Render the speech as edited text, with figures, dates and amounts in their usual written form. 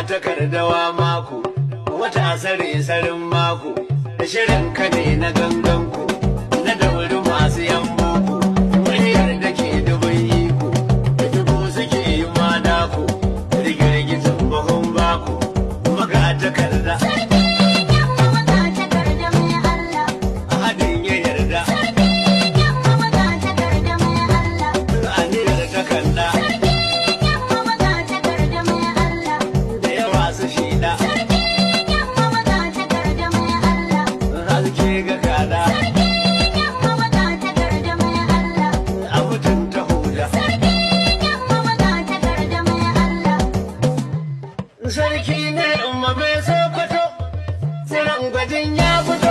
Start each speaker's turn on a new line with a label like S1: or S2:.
S1: takardawa mako wata sarin mako da shirin ka ne na ganganku na dauri masu yan boko muryar da ke dubin iko da dubu suke yi madako rigirgizin bahon bako maga takarda hadin ya yarda aniyar takarda da yawa su shida haske ga kada a mutunta huda sarki ne umma bai sokoto tsiran gwajin ya fito